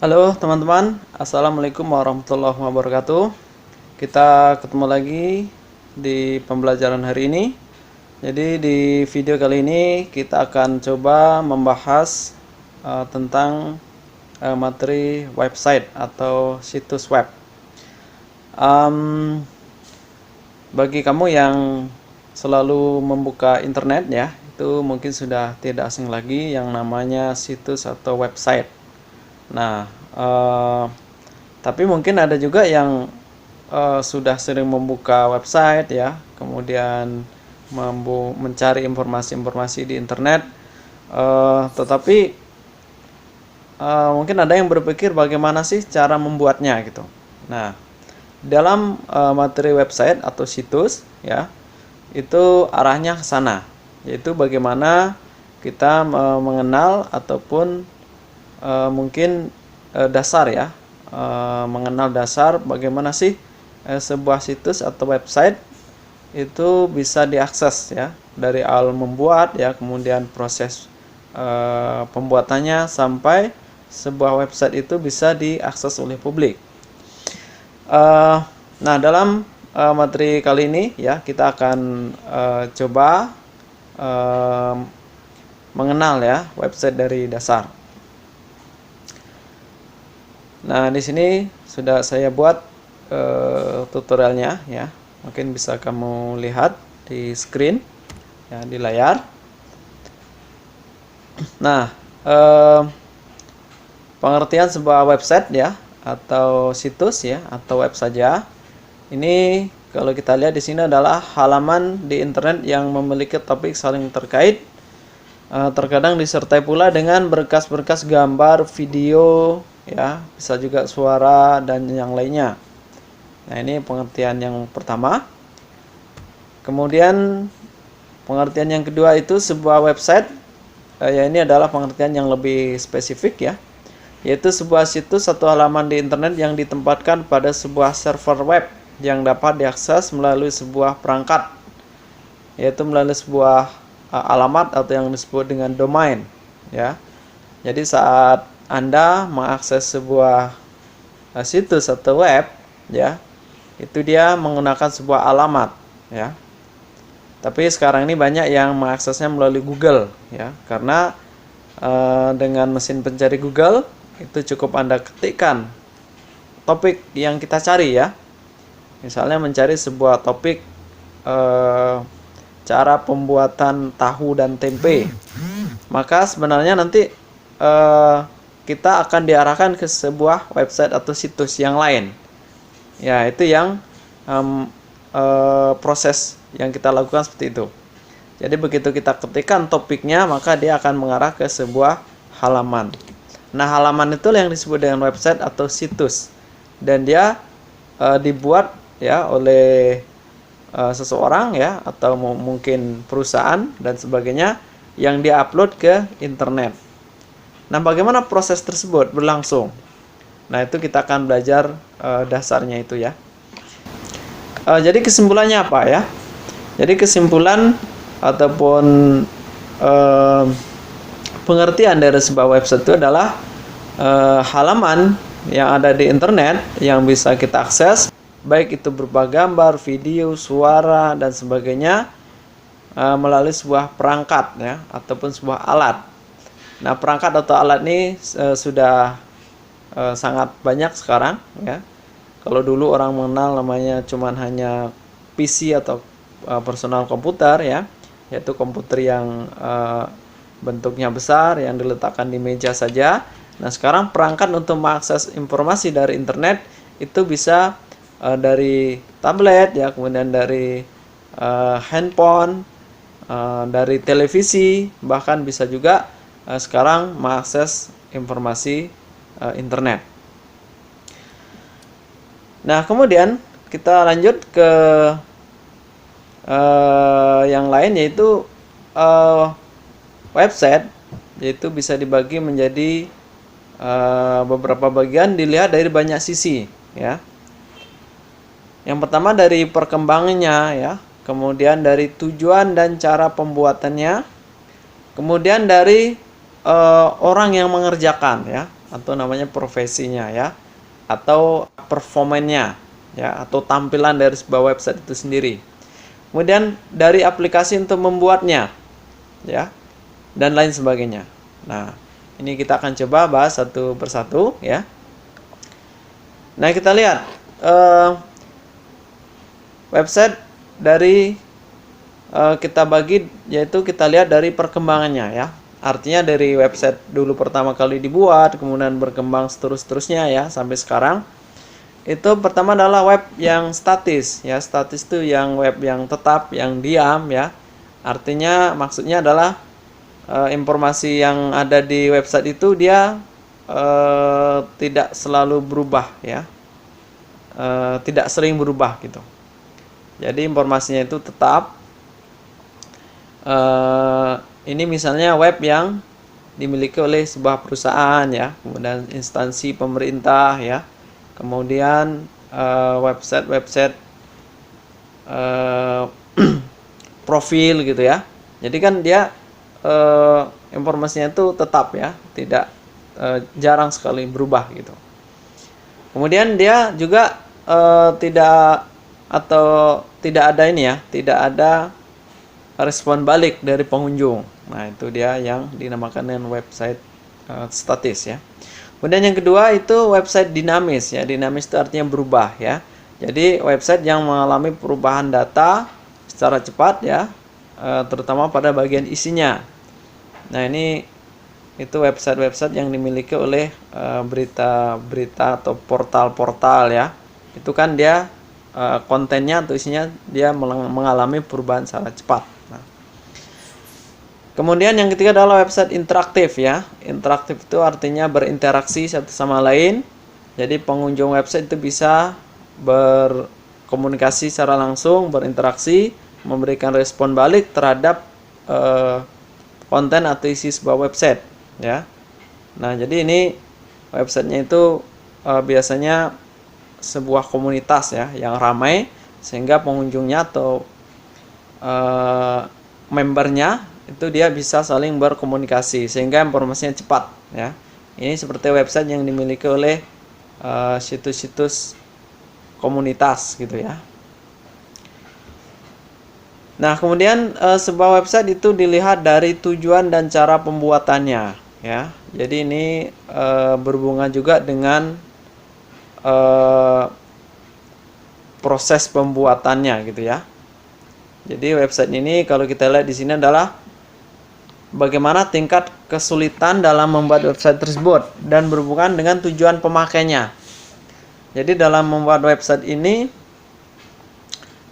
Halo teman-teman, Assalamualaikum warahmatullahi wabarakatuh. Kita ketemu lagi di pembelajaran hari ini. Jadi di video kali ini kita akan coba membahas tentang materi website atau situs web. Bagi kamu yang selalu membuka internet ya, itu mungkin sudah tidak asing lagi yang namanya situs atau website. Nah, tapi mungkin ada juga yang sudah sering membuka website ya, kemudian mencari informasi-informasi di internet, tetapi mungkin ada yang berpikir bagaimana sih cara membuatnya gitu. Nah, dalam materi website atau situs ya, itu arahnya ke sana, yaitu bagaimana kita mengenal ataupun mungkin dasar ya, mengenal dasar bagaimana sih sebuah situs atau website itu bisa diakses ya, dari awal membuat ya, kemudian proses pembuatannya sampai sebuah website itu bisa diakses oleh publik. Nah, dalam materi kali ini ya, kita akan coba mengenal ya website dari dasar. Nah, di sini sudah saya buat tutorialnya ya. Mungkin bisa kamu lihat di screen ya, di layar. Nah, pengertian sebuah website ya, atau situs ya, atau web saja. Ini kalau kita lihat di sini adalah halaman di internet yang memiliki topik saling terkait. Terkadang disertai pula dengan berkas-berkas gambar, video, ya, bisa juga suara dan yang lainnya. Nah, ini pengertian yang pertama. Kemudian pengertian yang kedua itu sebuah website, ya, ini adalah pengertian yang lebih spesifik ya, yaitu sebuah situs atau halaman di internet yang ditempatkan pada sebuah server web yang dapat diakses melalui sebuah perangkat, yaitu melalui sebuah alamat atau yang disebut dengan domain ya. Jadi saat Anda mengakses sebuah situs atau web ya, itu dia menggunakan sebuah alamat ya. Tapi sekarang ini banyak yang mengaksesnya melalui Google ya, karena dengan mesin pencari Google itu cukup Anda ketikkan topik yang kita cari ya. Misalnya mencari sebuah topik cara pembuatan tahu dan tempe, maka sebenarnya nanti kita akan diarahkan ke sebuah website atau situs yang lain ya. Itu yang proses yang kita lakukan seperti itu. Jadi begitu kita ketikkan topiknya, maka dia akan mengarah ke sebuah halaman. Nah, halaman itu yang disebut dengan website atau situs, dan dia dibuat ya oleh seseorang ya, atau mungkin perusahaan dan sebagainya, yang dia-upload ke internet. Nah, bagaimana proses tersebut berlangsung? Nah, itu kita akan belajar dasarnya itu ya. Jadi kesimpulannya apa ya? Jadi kesimpulan ataupun pengertian dari sebuah website itu adalah halaman yang ada di internet yang bisa kita akses, baik itu berupa gambar, video, suara dan sebagainya, melalui sebuah perangkat ya, ataupun sebuah alat. Nah, perangkat atau alat ini sudah sangat banyak sekarang ya. Kalau dulu orang mengenal namanya cuman hanya PC atau personal komputer ya, yaitu komputer yang bentuknya besar yang diletakkan di meja saja. Nah, sekarang perangkat untuk mengakses informasi dari internet itu bisa dari tablet ya, kemudian dari handphone, dari televisi, bahkan bisa juga sekarang mengakses informasi internet. Nah, kemudian kita lanjut ke yang lain, yaitu website, yaitu bisa dibagi menjadi beberapa bagian, dilihat dari banyak sisi ya. Yang pertama dari perkembangannya ya, kemudian dari tujuan dan cara pembuatannya, kemudian dari orang yang mengerjakan ya. atau namanya profesinya ya, atau performanya ya, atau tampilan dari sebuah website itu sendiri. Kemudian dari aplikasi untuk membuatnya ya, dan lain sebagainya. Nah, ini kita akan coba bahas satu persatu ya. Nah, kita lihat website dari kita bagi, yaitu kita lihat dari perkembangannya ya. Artinya dari website dulu pertama kali dibuat, kemudian berkembang seterusnya ya sampai sekarang. Itu pertama adalah web yang statis ya. Statis itu yang web yang tetap, yang diam ya. Artinya maksudnya adalah informasi yang ada di website itu dia tidak selalu berubah ya. Tidak sering berubah gitu. Jadi informasinya itu tetap. Ini misalnya web yang dimiliki oleh sebuah perusahaan ya, kemudian instansi pemerintah ya, kemudian website profil gitu ya. Jadi kan dia informasinya itu tetap ya, tidak jarang sekali berubah gitu. Kemudian dia juga tidak ada ini ya, tidak ada respon balik dari pengunjung. Nah, itu dia yang dinamakan dengan website statis ya. Kemudian yang kedua itu website dinamis ya. Dinamis itu artinya berubah ya. Jadi website yang mengalami perubahan data secara cepat ya, terutama pada bagian isinya. Nah, ini itu website-website yang dimiliki oleh berita-berita atau portal-portal ya. Itu kan dia kontennya atau isinya dia mengalami perubahan secara cepat. Kemudian yang ketiga adalah website interaktif ya. Interaktif itu artinya berinteraksi satu sama lain. Jadi pengunjung website itu bisa berkomunikasi secara langsung, berinteraksi, memberikan respon balik terhadap konten atau isi sebuah website ya. Nah, jadi ini websitenya itu biasanya sebuah komunitas ya yang ramai, sehingga pengunjungnya atau membernya itu dia bisa saling berkomunikasi sehingga informasinya cepat ya. Ini seperti website yang dimiliki oleh situs-situs komunitas gitu ya. Nah, kemudian sebuah website itu dilihat dari tujuan dan cara pembuatannya ya. Jadi ini berhubungan juga dengan proses pembuatannya gitu ya. Jadi website ini kalau kita lihat di sini adalah bagaimana tingkat kesulitan dalam membuat website tersebut dan berhubungan dengan tujuan pemakainya. Jadi dalam membuat website ini,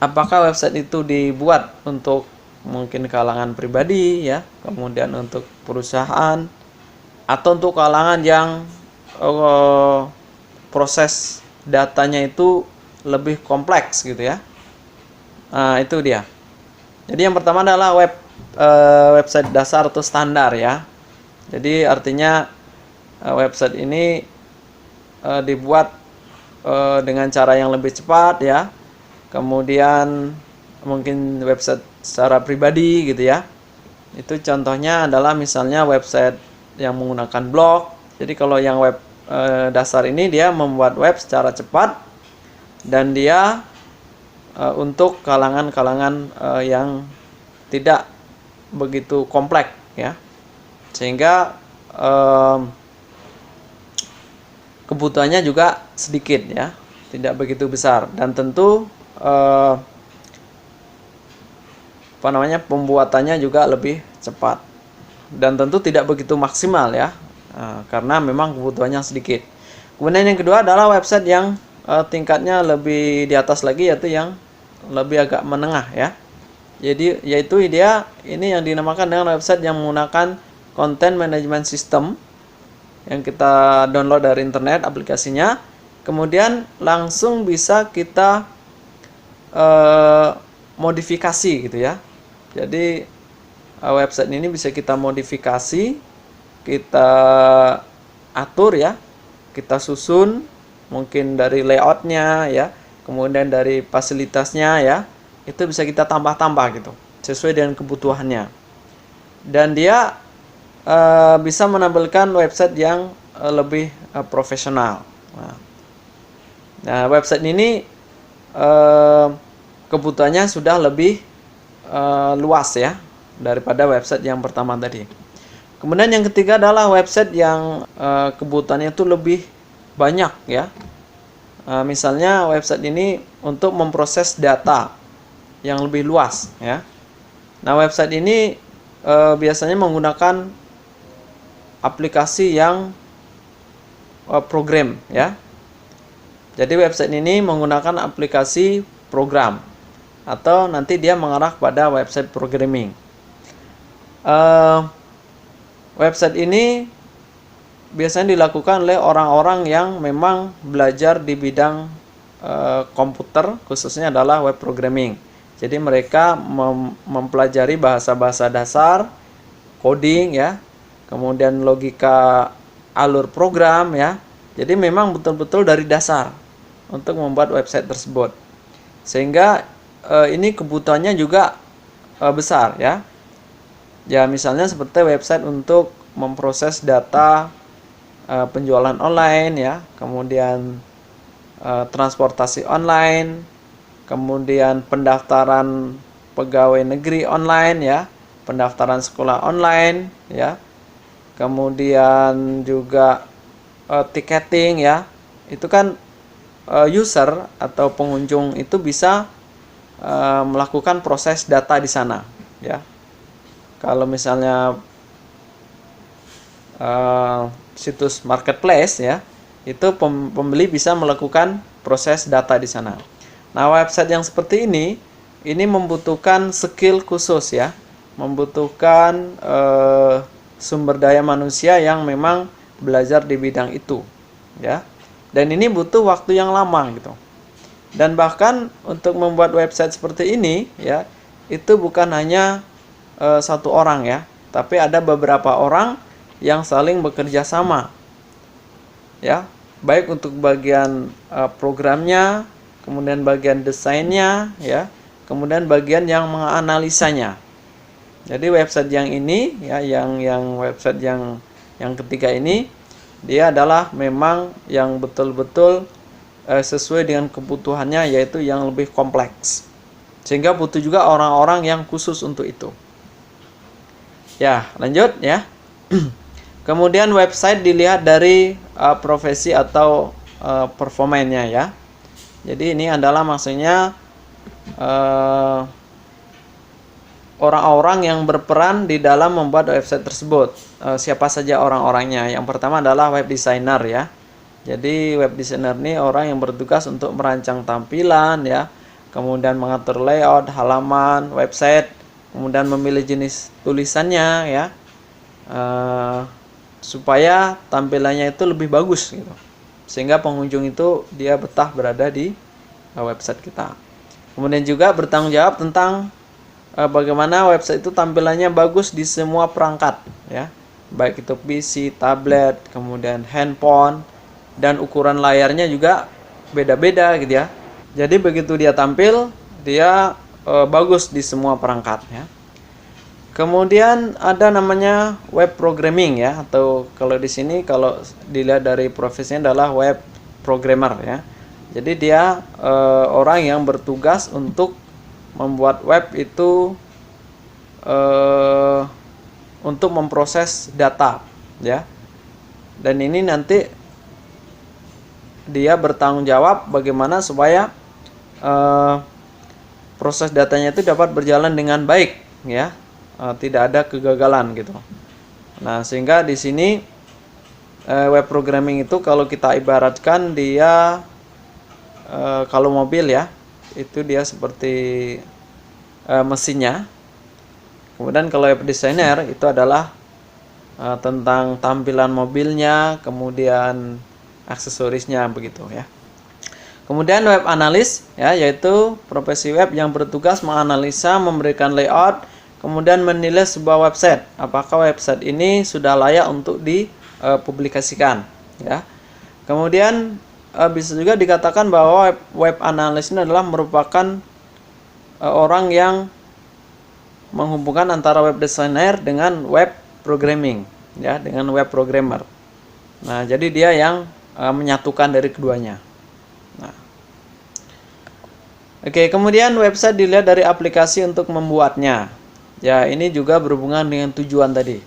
apakah website itu dibuat untuk mungkin kalangan pribadi ya, kemudian untuk perusahaan, atau untuk kalangan yang proses datanya itu lebih kompleks gitu ya. Nah, itu dia. Jadi yang pertama adalah website dasar atau standar ya. Jadi artinya website ini dibuat dengan cara yang lebih cepat ya. Kemudian mungkin website secara pribadi gitu ya. Itu contohnya adalah misalnya website yang menggunakan blog. Jadi kalau yang web dasar ini dia membuat web secara cepat dan dia untuk kalangan-kalangan yang tidak begitu kompleks ya, sehingga kebutuhannya juga sedikit ya, tidak begitu besar, dan tentu pembuatannya juga lebih cepat dan tentu tidak begitu maksimal ya, karena memang kebutuhannya sedikit. Kemudian yang kedua adalah website yang tingkatnya lebih di atas lagi, yaitu yang lebih agak menengah ya. Jadi yaitu dia ini yang dinamakan dengan website yang menggunakan content management system yang kita download dari internet aplikasinya, kemudian langsung bisa kita modifikasi gitu ya. Jadi website ini bisa kita modifikasi, kita atur ya, kita susun mungkin dari layoutnya ya, kemudian dari fasilitasnya ya, itu bisa kita tambah-tambah gitu sesuai dengan kebutuhannya. Dan dia bisa menampilkan website yang lebih profesional. Nah, website ini kebutuhannya sudah lebih luas ya daripada website yang pertama tadi. Kemudian yang ketiga adalah website yang kebutuhannya itu lebih banyak ya. Misalnya website ini untuk memproses data yang lebih luas ya. Nah, website ini biasanya menggunakan aplikasi yang program ya. Jadi website ini menggunakan aplikasi program atau nanti dia mengarah pada website programming. Website ini biasanya dilakukan oleh orang-orang yang memang belajar di bidang komputer, khususnya adalah web programming. Jadi mereka mempelajari bahasa-bahasa dasar, coding ya, kemudian logika alur program ya. Jadi memang betul-betul dari dasar untuk membuat website tersebut. Sehingga ini kebutuhannya juga besar ya. Ya, misalnya seperti website untuk memproses data penjualan online ya, kemudian transportasi online, kemudian pendaftaran pegawai negeri online ya, pendaftaran sekolah online ya, kemudian juga tiketing ya. Itu kan user atau pengunjung itu bisa melakukan proses data di sana ya. Kalau misalnya situs marketplace ya, itu pembeli bisa melakukan proses data di sana. Nah, website yang seperti ini membutuhkan skill khusus ya, membutuhkan sumber daya manusia yang memang belajar di bidang itu ya. Dan ini butuh waktu yang lama gitu. Dan bahkan untuk membuat website seperti ini ya, itu bukan hanya satu orang ya, tapi ada beberapa orang yang saling bekerja sama ya, baik untuk bagian programnya, kemudian bagian desainnya ya, kemudian bagian yang menganalisanya. Jadi website yang ini ya, yang website yang ketiga ini, dia adalah memang yang betul-betul sesuai dengan kebutuhannya, yaitu yang lebih kompleks, sehingga butuh juga orang-orang yang khusus untuk itu. Ya, lanjut ya. Kemudian website dilihat dari profesi atau performanya ya. Jadi ini adalah maksudnya orang-orang yang berperan di dalam membuat website tersebut. Siapa saja orang-orangnya? Yang pertama adalah web designer ya. Jadi web designer ini orang yang bertugas untuk merancang tampilan ya, kemudian mengatur layout halaman website, kemudian memilih jenis tulisannya ya, supaya tampilannya itu lebih bagus gitu, sehingga pengunjung itu dia betah berada di website kita. Kemudian juga bertanggung jawab tentang bagaimana website itu tampilannya bagus di semua perangkat ya, baik itu PC, tablet, kemudian handphone, dan ukuran layarnya juga beda-beda gitu ya. Jadi begitu dia tampil, dia bagus di semua perangkat ya. Kemudian ada namanya web programming ya, atau kalau di sini kalau dilihat dari profesinya adalah web programmer ya. Jadi dia orang yang bertugas untuk membuat web itu untuk memproses data ya. Dan ini nanti dia bertanggung jawab bagaimana supaya proses datanya itu dapat berjalan dengan baik ya, tidak ada kegagalan gitu. Nah, sehingga di sini web programming itu kalau kita ibaratkan dia kalau mobil ya, itu dia seperti mesinnya. Kemudian kalau web designer itu adalah tentang tampilan mobilnya, kemudian aksesorisnya begitu ya. Kemudian web analis ya, yaitu profesi web yang bertugas menganalisa, memberikan layout, kemudian menilai sebuah website apakah website ini sudah layak untuk dipublikasikan ya. Kemudian bisa juga dikatakan bahwa web analis ini adalah merupakan orang yang menghubungkan antara web designer dengan web programming ya, dengan web programmer. Nah, jadi dia yang menyatukan dari keduanya. Nah, oke, kemudian website dilihat dari aplikasi untuk membuatnya. Ya, ini juga berhubungan dengan tujuan tadi.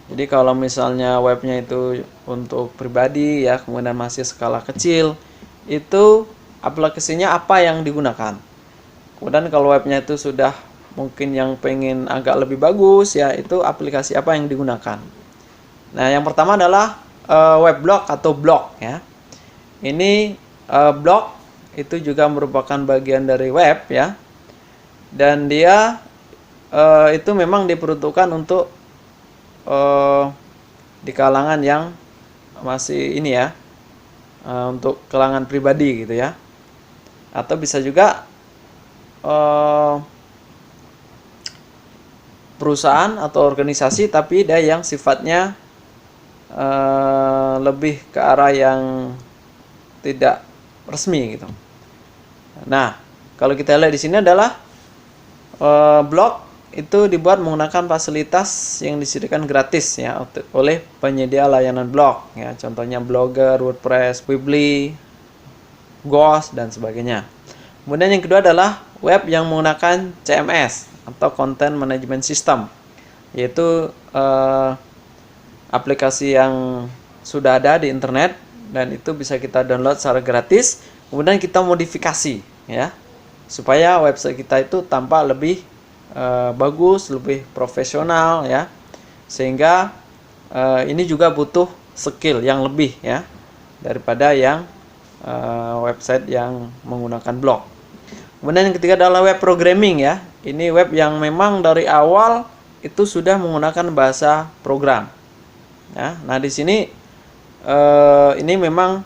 Jadi kalau misalnya webnya itu untuk pribadi ya, kemudian masih skala kecil, itu aplikasinya apa yang digunakan. Kemudian kalau webnya itu sudah mungkin yang pengen agak lebih bagus ya, itu aplikasi apa yang digunakan. Nah, yang pertama adalah weblog atau blog ya. Ini blog itu juga merupakan bagian dari web ya. Dan dia itu memang diperuntukkan untuk di kalangan yang masih ini ya, untuk kalangan pribadi gitu ya. Atau bisa juga perusahaan atau organisasi, tapi dia yang sifatnya lebih ke arah yang tidak resmi gitu. Nah, kalau kita lihat di sini adalah blog itu dibuat menggunakan fasilitas yang disediakan gratis ya oleh penyedia layanan blog ya, contohnya Blogger, WordPress, Weebly, Ghost dan sebagainya. Kemudian yang kedua adalah web yang menggunakan CMS atau Content Management System, yaitu aplikasi yang sudah ada di internet dan itu bisa kita download secara gratis. Kemudian kita modifikasi ya supaya website kita itu tampak lebih bagus, lebih profesional ya. Sehingga ini juga butuh skill yang lebih ya daripada yang website yang menggunakan blog. Kemudian yang ketiga adalah web programming ya. Ini web yang memang dari awal itu sudah menggunakan bahasa program. Ya, nah di sini ini memang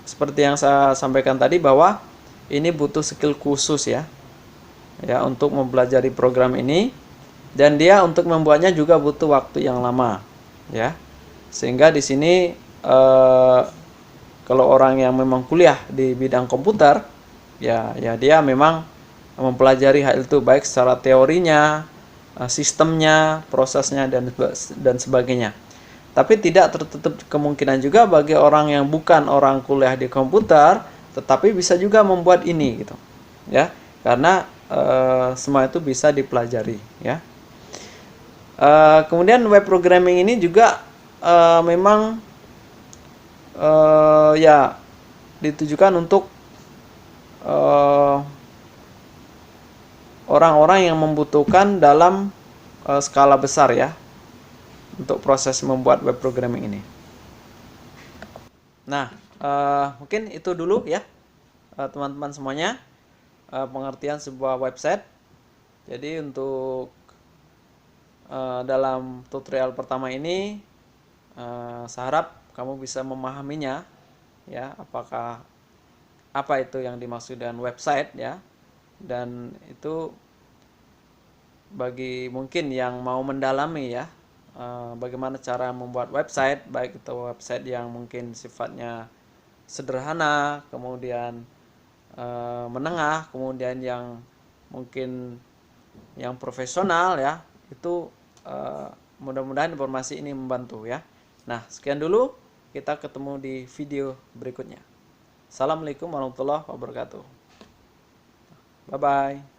seperti yang saya sampaikan tadi bahwa ini butuh skill khusus ya untuk mempelajari program ini, dan dia untuk membuatnya juga butuh waktu yang lama ya, sehingga di sini kalau orang yang memang kuliah di bidang komputer ya dia memang mempelajari hal itu baik secara teorinya, sistemnya, prosesnya dan sebagainya. Tapi tidak tertutup kemungkinan juga bagi orang yang bukan orang kuliah di komputer, tetapi bisa juga membuat ini gitu. Ya, karena semua itu bisa dipelajari ya. Kemudian web programming ini juga memang ya ditujukan untuk orang-orang yang membutuhkan dalam skala besar ya, untuk proses membuat web programming ini. Nah, mungkin itu dulu ya teman-teman semuanya, pengertian sebuah website. Jadi untuk dalam tutorial pertama ini saya harap kamu bisa memahaminya ya, apakah apa itu yang dimaksud dengan website ya, dan itu bagi mungkin yang mau mendalami ya bagaimana cara membuat website, baik itu website yang mungkin sifatnya sederhana, kemudian menengah, kemudian yang mungkin yang profesional ya, itu mudah-mudahan informasi ini membantu ya. Nah, sekian dulu, kita ketemu di video berikutnya. Assalamualaikum warahmatullahi wabarakatuh. Bye bye.